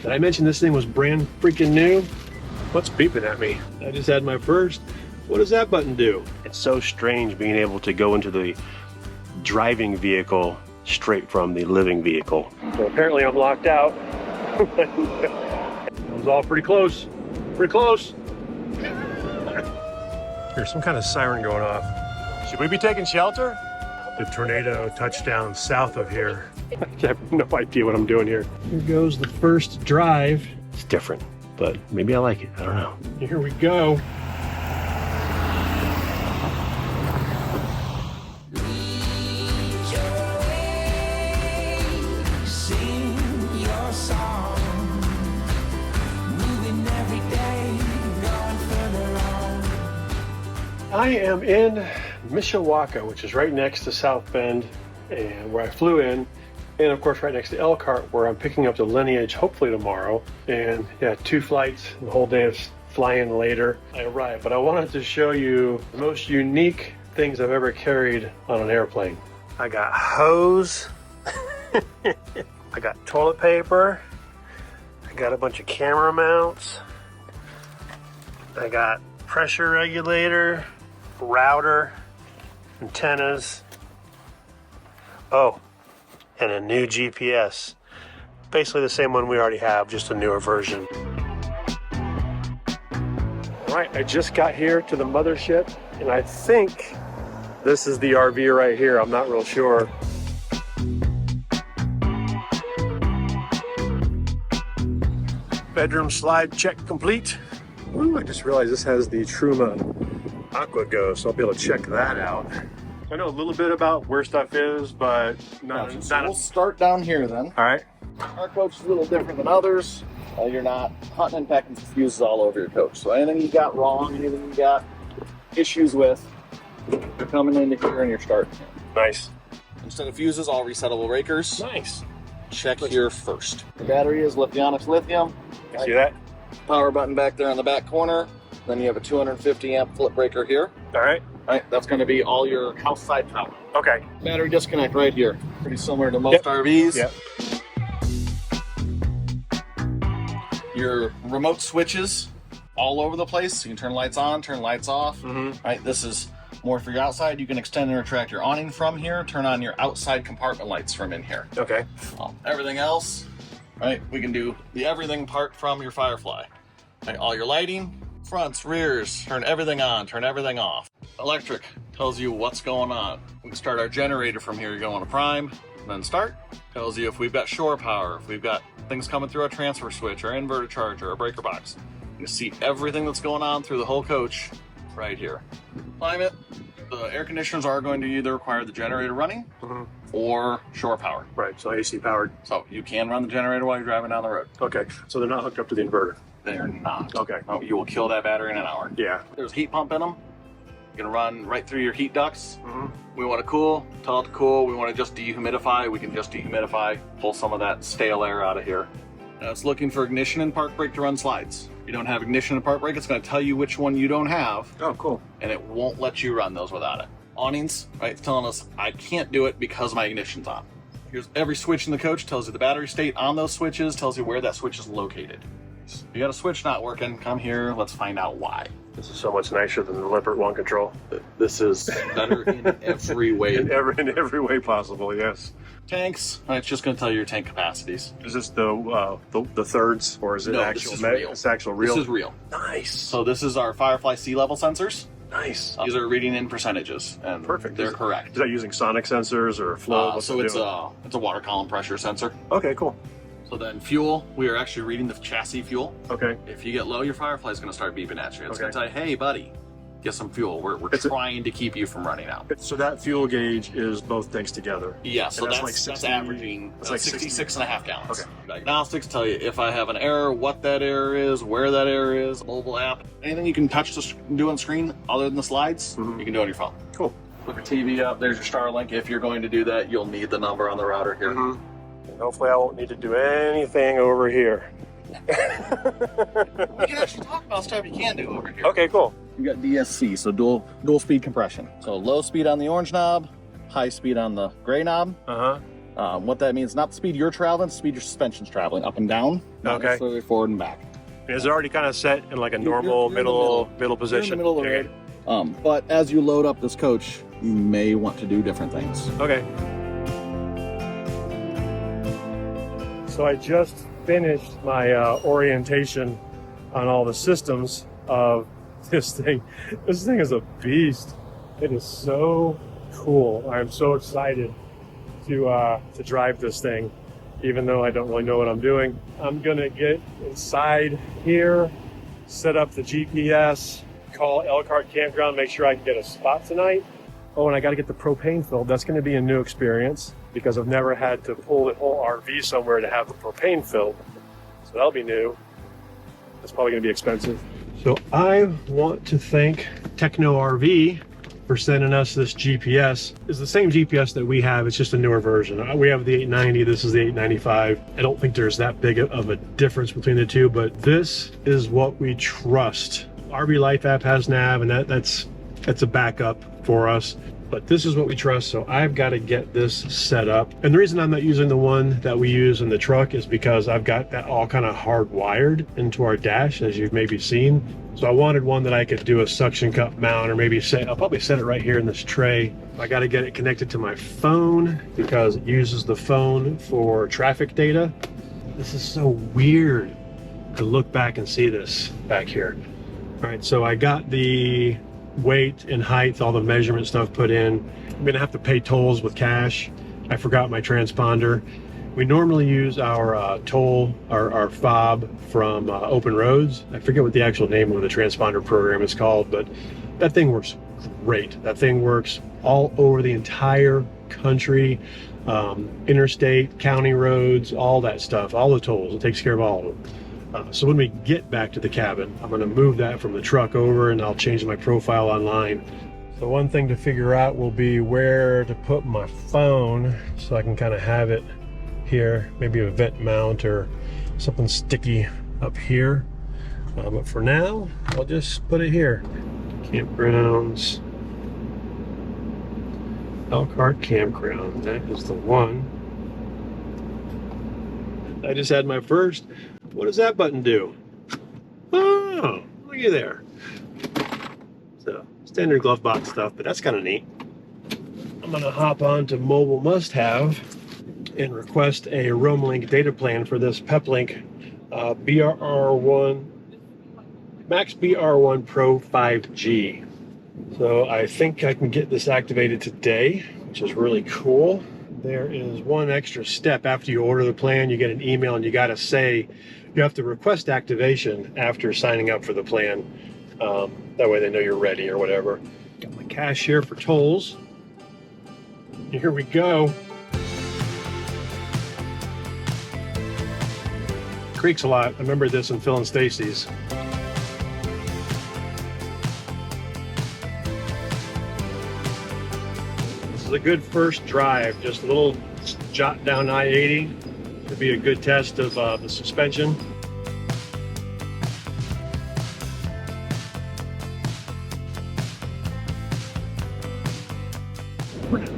Did I mention this thing was brand freaking new? What's beeping at me? I just had my first. What does that button do? It's so strange being able to go into the driving vehicle straight from the living vehicle. So apparently I'm locked out. It was all pretty close. Pretty close. There's some kind of siren going off. Should we be taking shelter? The tornado touched down south of here. I have no idea what I'm doing here. Here goes the first drive. It's different, but maybe I like it. I don't know. Here we go. I am in Mishawaka, which is right next to South Bend, and where I flew in, and of course right next to Elkhart, where I'm picking up the Lineage hopefully tomorrow. And yeah, 2 flights, the whole day of flying later I arrive. But I wanted to show you the most unique things I've ever carried on an airplane. I got hose, I got toilet paper, I got a bunch of camera mounts, I got pressure regulator, router, antennas, oh, and a new GPS. Basically the same one we already have, just a newer version. All right, I just got here to the mothership, and I think this is the RV right here. I'm not real sure. Bedroom slide check complete. Ooh, I just realized this has the Truma Aqua Go, so I'll be able to check that out. I know a little bit about where stuff is, but not. Gotcha. So we'll start down here then. All right. Our coach is a little different than others. You're not hunting and pecking for fuses all over your coach. So anything you got wrong, anything you got issues with, you're coming into here and you're starting here. Nice. Instead of fuses, all resettable breakers. Nice. Check here first. The battery is Lithionics lithium. You see that? Power button back there in the back corner. Then you have a 250 amp flip breaker here. All right. Right, that's going to be all your house side power. Okay. Battery disconnect right here. Pretty similar to most RVs. Yep. Your remote switches all over the place. You can turn lights on, turn lights off. Mm-hmm. Right, this is more for your outside. You can extend and retract your awning from here. Turn on your outside compartment lights from in here. Okay. Everything else, right, we can do the everything part from your Firefly. Right, all your lighting, fronts, rears, turn everything on, turn everything off. Electric tells you what's going on. We can start our generator from here. You go on a prime, then start. Tells you if we've got shore power, if we've got things coming through our transfer switch, our inverter charger, our breaker box. You see everything that's going on through the whole coach right here. Climate, the air conditioners are going to either require the generator running or shore power. Right, so AC powered. So you can run the generator while you're driving down the road. Okay, so they're not hooked up to the inverter. They're not. Okay. No, you will kill that battery in an hour. Yeah. There's a heat pump in them. You can run right through your heat ducts. Mm-hmm. We want to cool, tell it to cool. We want to just dehumidify. We can just dehumidify, pull some of that stale air out of here. Now it's looking for ignition and park brake to run slides. If you don't have ignition and park brake, it's going to tell you which one you don't have. Oh, cool. And it won't let you run those without it. Awnings, right, it's telling us I can't do it because my ignition's on. Here's every switch in the coach, tells you the battery state on those switches, tells you where that switch is located. If you got a switch not working, come here, let's find out why. This is so much nicer than the Lippert One Control. This is better in every way. In every way possible, yes. Tanks, it's just going to tell you your tank capacities. Is this the thirds, or is it No, actual? this is real. It's actual real. This is real. Nice. So this is our Firefly sea level sensors. Nice. These are reading in percentages, and Perfect. they're correct. Is that using sonic sensors or flow? What's So it it's doing? a water column pressure sensor. Okay, cool. So then fuel, we are actually reading the chassis fuel. Okay. If you get low, your Firefly is going to start beeping at you. It's Okay. going to tell you, hey, buddy, get some fuel. We're trying to keep you from running out. So that fuel gauge is both things together. Yeah, so And that's like 60, averaging that's like 66 and a half gallons. Okay. Diagnostics tell you if I have an error, what that error is, where that error is, mobile app. Anything you can touch to do on screen other than the slides, you can do on your phone. Cool. Put your TV up, there's your Starlink. If you're going to do that, you'll need the number on the router here. And hopefully I won't need to do anything over here. We can actually talk about stuff you can do over here. Okay, cool. You got DSC, so dual speed compression. So low speed on the orange knob, high speed on the gray knob. What that means, not the speed you're traveling, the speed your suspension's traveling, up and down, not necessarily forward and back. Is it already kind of set in like a normal middle position? You're in the middle of the road. But as you load up this coach, you may want to do different things. Okay. So I just finished my orientation on all the systems of this thing. This thing is a beast. It is so cool. I'm so excited to drive this thing, even though I don't really know what I'm doing. I'm gonna get inside here, set up the GPS, call Elkhart Campground, make sure I can get a spot tonight. Oh, and I gotta get the propane filled. That's gonna be a new experience because I've never had to pull the whole RV somewhere to have the propane filled. So that'll be new. It's probably gonna be expensive. So I want to thank Techno RV for sending us this GPS. It's the same GPS that we have, it's just a newer version. We have the 890, this is the 895. I don't think there's that big of a difference between the two, but this is what we trust. RV Life app has nav, and that's a backup for us. But this is what we trust, so I've got to get this set up. And the reason I'm not using the one that we use in the truck is because I've got that all kind of hardwired into our dash, as you've maybe seen. So I wanted one that I could do a suction cup mount, or maybe I'll probably set it right here in this tray. I got to get it connected to my phone because it uses the phone for traffic data. This is so weird to look back and see this back here. All right, so I got the weight and height, all the measurement stuff put in. I'm gonna have to pay tolls with cash. I forgot my transponder. We normally use our toll, our fob from Open Roads. I forget what the actual name of the transponder program is called, but that thing works great. That thing works all over the entire country, interstate, county roads, all that stuff, all the tolls. It takes care of all of them. So when we get back to the cabin, I'm going to move that from the truck over and I'll change my profile online. So one thing to figure out will be where to put my phone so I can kind of have it here, maybe a vent mount or something sticky up here. But for now, I'll just put it here. Campgrounds. Elkhart Campground, that is the one. I just had my first. What does that button do? Oh, look at there. So, standard glove box stuff, but that's kind of neat. I'm gonna hop on to Mobile Must Have and request a RoamLink data plan for this Peplink BRR1, Max BR1 Pro 5G. So I think I can get this activated today, which is really cool. There is one extra step after you order the plan. You get an email and you gotta say, you have to request activation after signing up for the plan. That way they know you're ready or whatever. Got my cash here for tolls. Here we go. Creaks a lot. I remember this in Phil and Stacy's. This is a good first drive. Just a little jot down I-80. To be a good test of the suspension.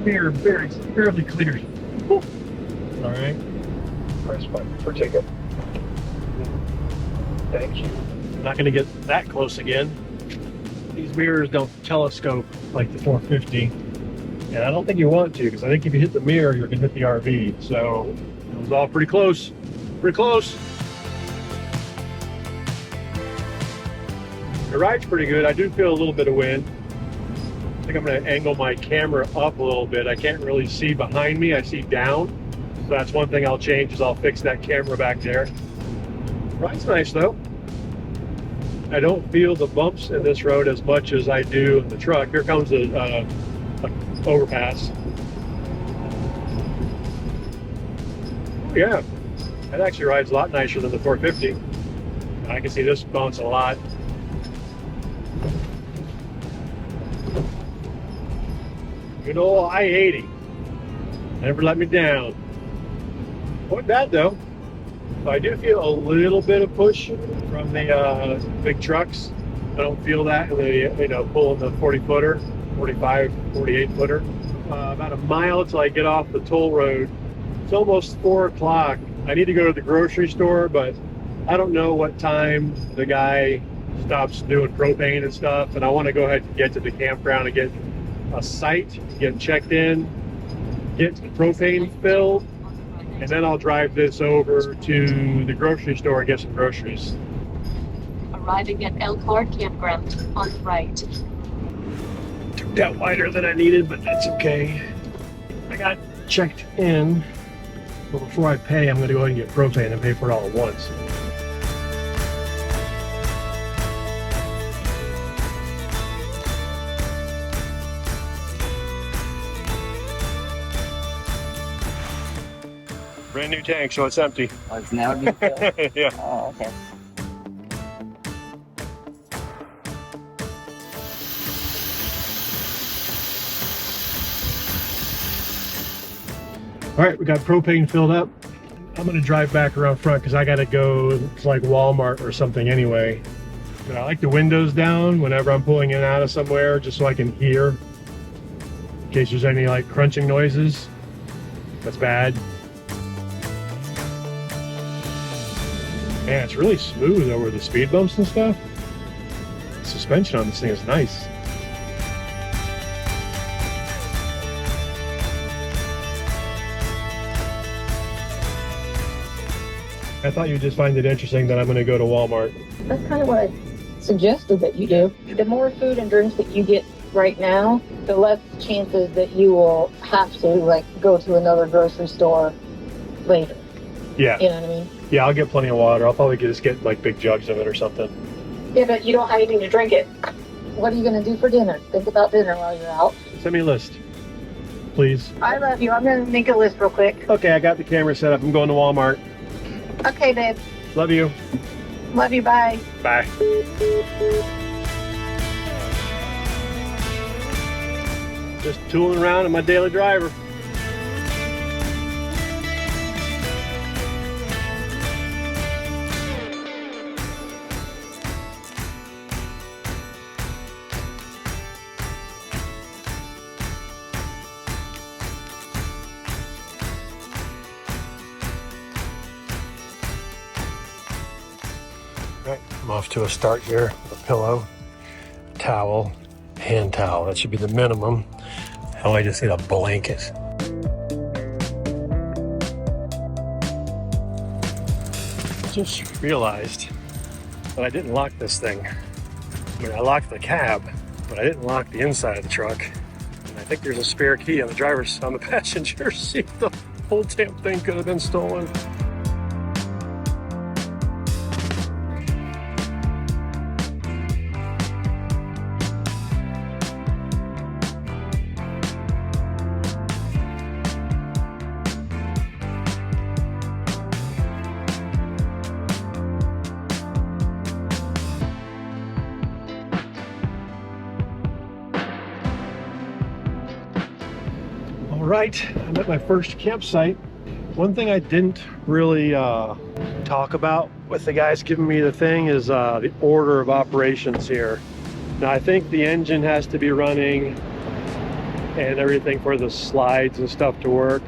Mirror very fairly clear. All right. Press button for ticket. Thank you. I'm not going to get that close again. These mirrors don't telescope like the 450, and I don't think you want to, because I think if you hit the mirror, you're going to hit the RV. So it was all pretty close. Pretty close. The ride's pretty good. I do feel a little bit of wind. I think I'm going to angle my camera up a little bit. I can't really see behind me. I see down. So that's one thing I'll change, is I'll fix that camera back there. Ride's nice though. I don't feel the bumps in this road as much as I do in the truck. Here comes the overpass. Oh, yeah, that actually rides a lot nicer than the 450. I can see this bounce a lot. Good old I-80. Never let me down. Wasn't bad though. So I do feel a little bit of push from the big trucks. I don't feel that in the, pulling the 40-footer, 45, 48-footer. About a mile till I get off the toll road, It's almost 4 o'clock. I need to go to the grocery store, but I don't know what time the guy stops doing propane and stuff. And I want to go ahead and get to the campground and get a site, get checked in, get the propane filled, and then I'll drive this over to the grocery store and get some groceries. Arriving at Elkhart Campground on the right. Took that wider than I needed, but that's okay. I got checked in, but before I pay, I'm going to go ahead and get propane and pay for it all at once. Brand new tank, so it's empty. Oh, it's now being filled? Yeah. Oh, okay. All right, we got propane filled up. I'm gonna drive back around front because I gotta go to like Walmart or something anyway. But I like the windows down whenever I'm pulling in and out of somewhere, just so I can hear in case there's any like crunching noises. That's bad. Man, it's really smooth over the speed bumps and stuff. The suspension on this thing is nice. I thought you'd just find it interesting that I'm going to go to Walmart. That's kind of what I suggested that you do. The more food and drinks that you get right now, the less chances that you will have to like go to another grocery store later. Yeah. You know what I mean? Yeah, I'll get plenty of water. I'll probably just get like big jugs of it or something. Yeah, but you don't have anything to drink it. What are you going to do for dinner? Think about dinner while you're out. Send me a list, please. I love you. I'm going to make a list real quick. Okay, I got the camera set up. I'm going to Walmart. Okay, babe. Love you. Love you. Bye. Bye. Just tooling around in my daily driver. Right, I'm off to a start here. A pillow, towel, hand towel. That should be the minimum. Oh, I just need a blanket. Just realized that I didn't lock this thing. I mean, I locked the cab, but I didn't lock the inside of the truck. And I think there's a spare key on the passenger seat. The whole damn thing could have been stolen. All right, I'm at my first campsite. One thing I didn't really talk about with the guys giving me the thing is the order of operations here. Now I think the engine has to be running and everything for the slides and stuff to work.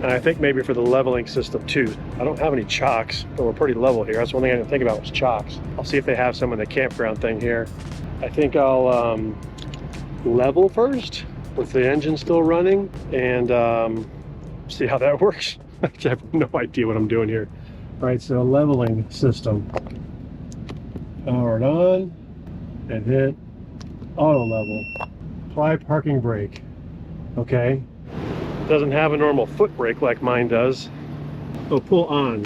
And I think maybe for the leveling system too. I don't have any chocks, but we're pretty level here. That's one thing I didn't think about was chocks. I'll see if they have some in the campground thing here. I think I'll level first with the engine still running and see how that works. I have no idea what I'm doing here. All right, so leveling system. Powered on and hit auto level. Apply parking brake. Okay. Doesn't have a normal foot brake like mine does. Oh, pull on.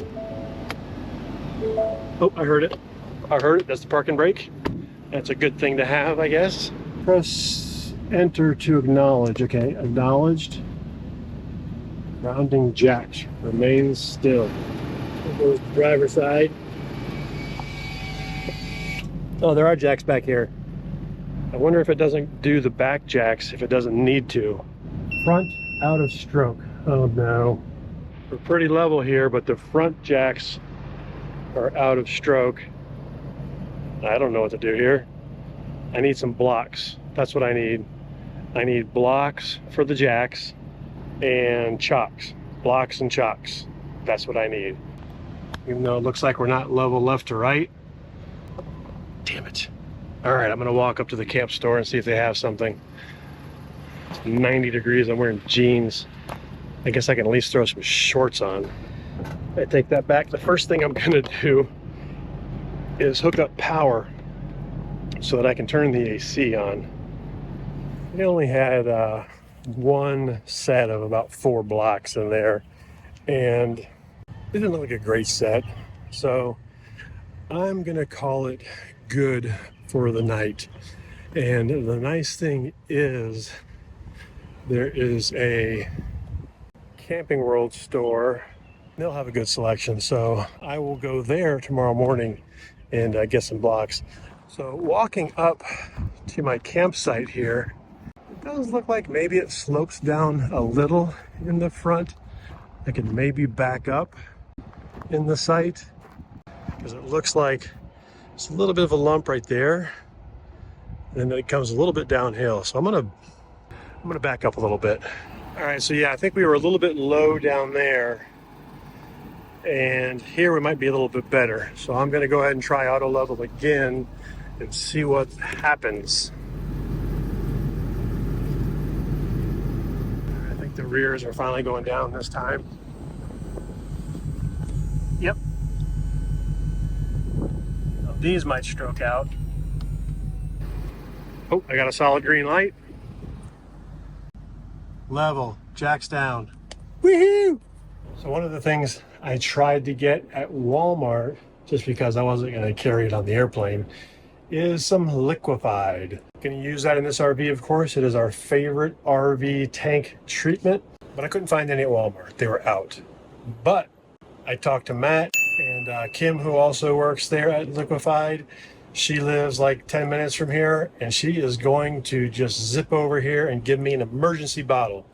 Oh, I heard it. I heard it. That's the parking brake. That's a good thing to have, I guess. Press enter to acknowledge. Okay, acknowledged. Grounding jacks remains still. There goes the driver's side. Oh, there are jacks back here. I wonder if it doesn't do the back jacks if it doesn't need to. Front out of stroke. Oh no. We're pretty level here, but the front jacks are out of stroke. I don't know what to do here. I need some blocks. That's what I need. I need blocks for the jacks and chocks. blocks and chocks. That's what I need. Even though it looks like we're not level left to right. Damn it. All right, I'm gonna walk up to the camp store and see if they have something. It's 90 degrees, I'm wearing jeans. I guess I can at least throw some shorts on. I take that back. The first thing I'm gonna do is hook up power so that I can turn the AC on. They only had one set of about 4 blocks in there, and it didn't look like a great set, so I'm gonna call it good for the night. And the nice thing is there is a Camping World store. They'll have a good selection, so I will go there tomorrow morning and get some blocks. So walking up to my campsite here, it does look like maybe it slopes down a little in the front. I can maybe back up in the site because it looks like it's a little bit of a lump right there, and then it comes a little bit downhill. So I'm gonna back up a little bit. All right, so yeah, I think we were a little bit low down there, and here we might be a little bit better. So I'm gonna go ahead and try auto level again and see what happens. I think the rears are finally going down this time. Yep. Now these might stroke out. Oh, I got a solid green light. Level, jacks down. Woohoo! So one of the things I tried to get at Walmart, just because I wasn't going to carry it on the airplane, is some Liquified. Going to use that in this RV, of course. It is our favorite RV tank treatment, but I couldn't find any at Walmart. They were out. But I talked to Matt and Kim, who also works there at Liquified. She lives like 10 minutes from here, and she is going to just zip over here and give me an emergency bottle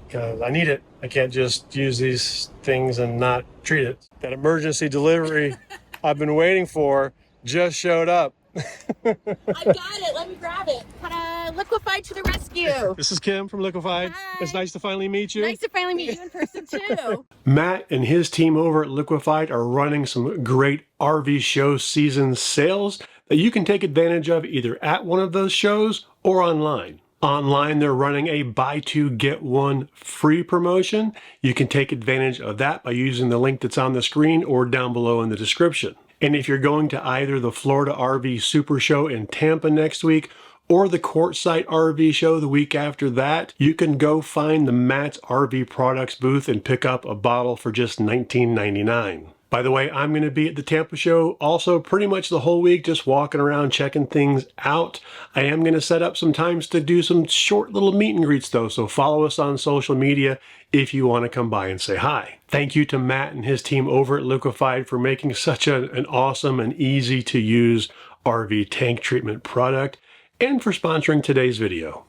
because I need it. I can't just use these things and not treat it. That emergency delivery I've been waiting for just showed up. I got it. Let me grab it. Ta-da! Liquified to the rescue. This is Kim from Liquified. Hi. It's nice to finally meet you. Nice to finally meet you in person too. Matt and his team over at Liquified are running some great RV show season sales that you can take advantage of either at one of those shows or online. Online, they're running a buy two, get one free promotion. You can take advantage of that by using the link that's on the screen or down below in the description. And if you're going to either the Florida RV Super Show in Tampa next week or the Quartzsite RV Show the week after that, you can go find the Matt's RV Products booth and pick up a bottle for just $19.99. By the way, I'm going to be at the Tampa show also pretty much the whole week, just walking around checking things out. I am going to set up some times to do some short little meet and greets though, so follow us on social media if you want to come by and say hi. Thank you to Matt and his team over at Liquified for making such an awesome and easy to use RV tank treatment product and for sponsoring today's video.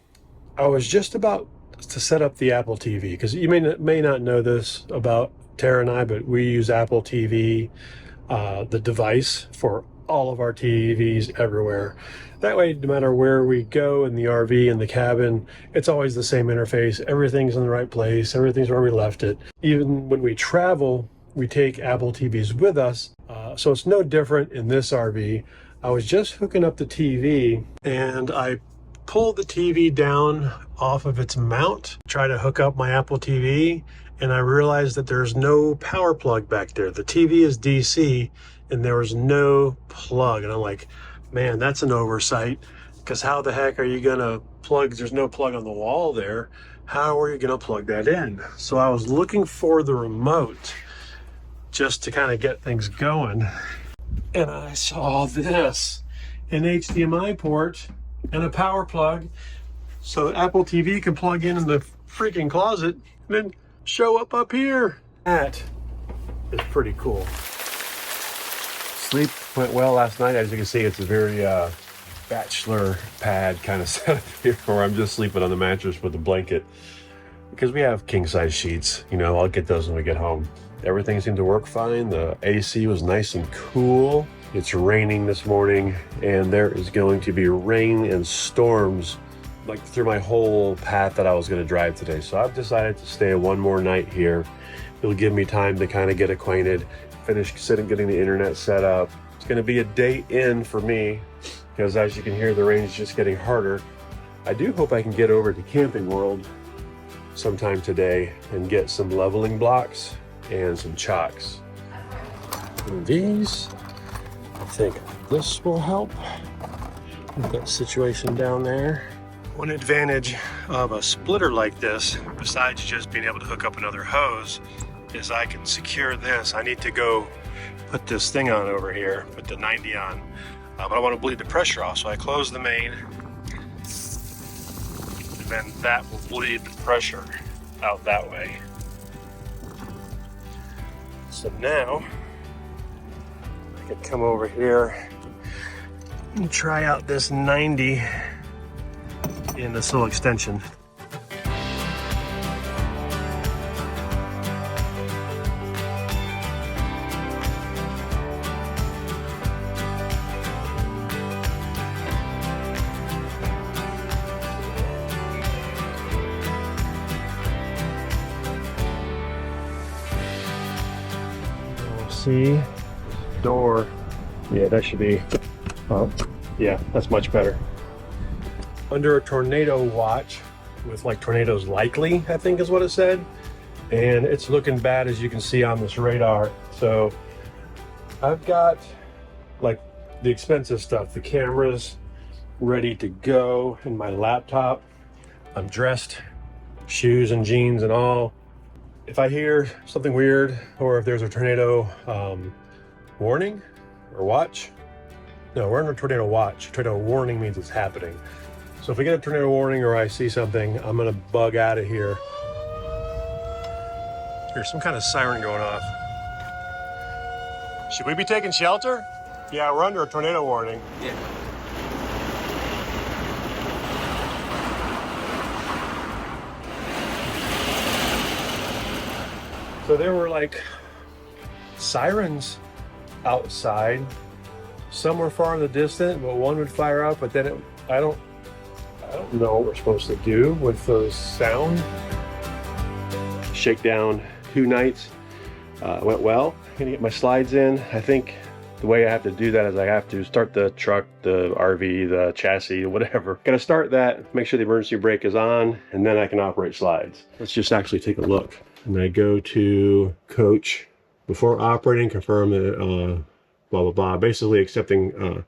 I was just about to set up the Apple TV because you may not know this about Tara and I, but we use Apple TV, the device, for all of our TVs everywhere. That way, no matter where we go in the RV, in the cabin, it's always the same interface. Everything's in the right place. Everything's where we left it. Even when we travel, we take Apple TVs with us. So it's no different in this RV. I was just hooking up the TV and I pulled the TV down off of its mount, try to hook up my Apple TV, and I realized that there's no power plug back there. The TV is DC and there was no plug. And I'm like, man, that's an oversight, because how the heck are you gonna plug? There's no plug on the wall there. How are you gonna plug that in? So I was looking for the remote just to kind of get things going. And I saw this, an HDMI port and a power plug so that Apple TV can plug in the freaking closet and then show up here. That is pretty cool. Sleep went well last night. As you can see, it's a very bachelor pad kind of setup here where I'm just sleeping on the mattress with a blanket because we have king size sheets. You know, I'll get those when we get home. Everything seemed to work fine. The AC was nice and cool. It's raining this morning and there is going to be rain and storms like through my whole path that I was going to drive today. So I've decided to stay one more night here It'll give me time to kind of get acquainted, finish getting the internet set up. It's going to be a day in for me because, as you can hear, the rain is just getting harder. I do hope I can get over to Camping World sometime today and get some leveling blocks and some chocks. And these, I think this will help with that situation down there. One advantage of a splitter like this, besides just being able to hook up another hose, is I can secure this. I need to go put this thing on over here, put the 90 on, but I want to bleed the pressure off, so I close the main, and then that will bleed the pressure out that way. So now I can come over here and try out this 90 in this little extension. See, door, yeah, that should be, oh, yeah, that's much better. Under a tornado watch with like tornadoes likely, I think is what it said, and it's looking bad, as you can see on this radar. So I've got like the expensive stuff, the cameras ready to go, and my laptop. I'm dressed, shoes and jeans and all. If I hear something weird, or if there's a tornado warning or watch, no, we're under a tornado watch. Tornado warning means it's happening. So if we get a tornado warning or I see something, I'm gonna bug out of here. There's some kind of siren going off. Should we be taking shelter? Yeah, we're under a tornado warning. Yeah. So there were like sirens outside. Some were far in the distance, but one would fire up, but then I don't know what we're supposed to do with those sound. Shakedown 2 nights went well. I'm gonna get my slides in. I think the way I have to do that is I have to start the truck, the RV, the chassis, whatever. Gotta start that, make sure the emergency brake is on, and then I can operate slides. Let's just actually take a look. And I go to coach. Before operating, confirm that blah, blah, blah. Basically accepting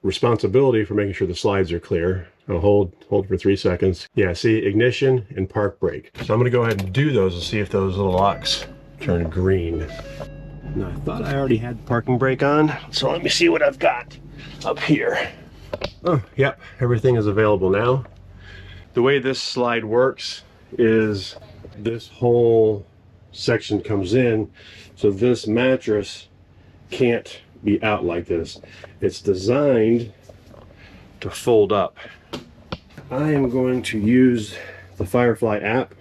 responsibility for making sure the slides are clear. I'll hold for 3 seconds. Yeah, see, ignition and park brake. So I'm gonna go ahead and do those and see if those little locks turn green. Now, I thought I already had parking brake on, so let me see what I've got up here. Oh, yep, everything is available now. The way this slide works is this whole section comes in, so this mattress can't be out like this. It's designed to fold up. I am going to use the Firefly app,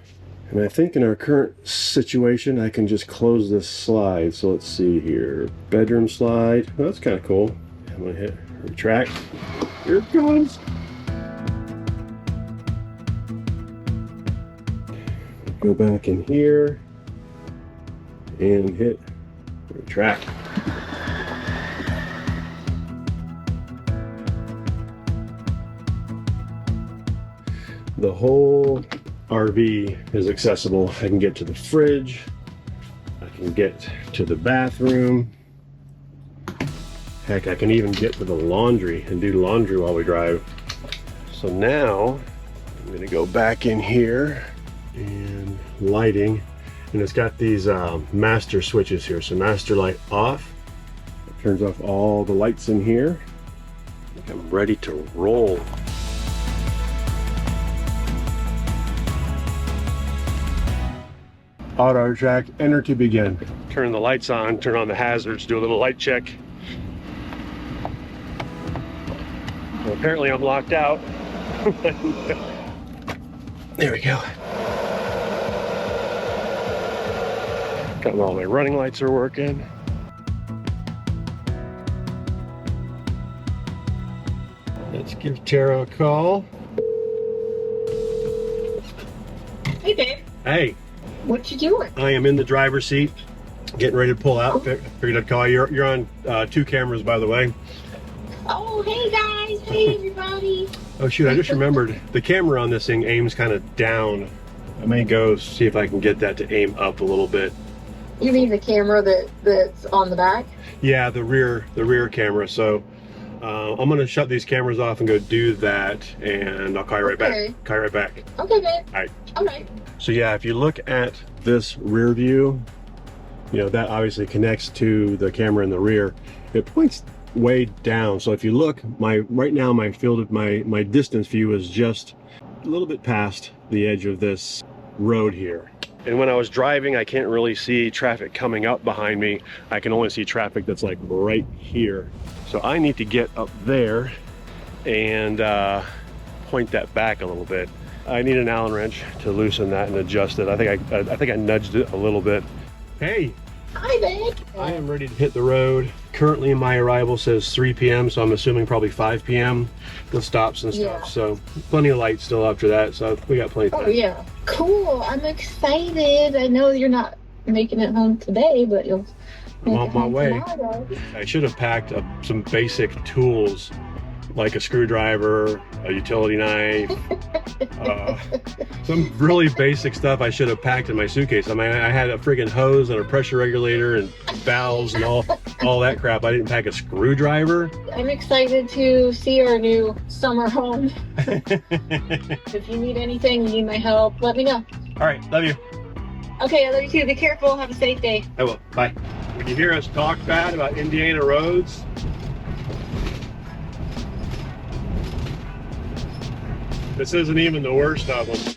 and I think in our current situation I can just close this slide. So let's see here, bedroom slide. Oh, that's kind of cool. I'm gonna hit retract. Here it comes. Go back in here and hit retract. The whole RV is accessible. I can get to the fridge, I can get to the bathroom. Heck, I can even get to the laundry and do laundry while we drive. So now I'm gonna go back in here and lighting, and it's got these master switches here. So master light off, it turns off all the lights in here. I think I'm ready to roll. Auto retract, enter to begin. Turn the lights on, turn on the hazards, do a little light check. Well, apparently I'm locked out. There we go. Got all my running lights are working. Let's give Tara a call. Hey, Dave. Hey, What you doing? I am in the driver's seat, getting ready to pull out. Figured I'd call you. You're on 2 cameras, by the way. Oh, hey guys. Hey everybody. Oh shoot, I just remembered the camera on this thing aims kind of down. I may go see if I can get that to aim up a little bit. You mean the camera that's on the back? Yeah, the rear camera. So I'm gonna shut these cameras off and go do that, and I'll call you right back. Call you right back. Okay, babe. All right. All right. So yeah, if you look at this rear view, you know, that obviously connects to the camera in the rear. It points way down. So if you look, right now my field of my distance view is just a little bit past the edge of this road here. And when I was driving, I can't really see traffic coming up behind me. I can only see traffic that's like right here. So I need to get up there and point that back a little bit. I need an Allen wrench to loosen that and adjust it. I think I nudged it a little bit. Hey. Hi, babe. I am ready to hit the road. Currently my arrival says 3 p.m. so I'm assuming probably 5 p.m. with stops and stuff. Yeah. So plenty of light still after that, so we got plenty of time. Oh yeah. Cool. I'm excited. I know you're not making it home today, but you'll I'm on my way. Tomorrow. I should have packed some basic tools like a screwdriver, a utility knife, some really basic stuff I should have packed in my suitcase. I mean, I had a friggin' hose and a pressure regulator and valves and all that crap. I didn't pack a screwdriver. I'm excited to see our new summer home. If you need anything, you need my help, let me know. All right, love you. Okay, I love you too. Be careful. Have a safe day. I will. Bye. When you hear us talk bad about Indiana roads, this isn't even the worst of them.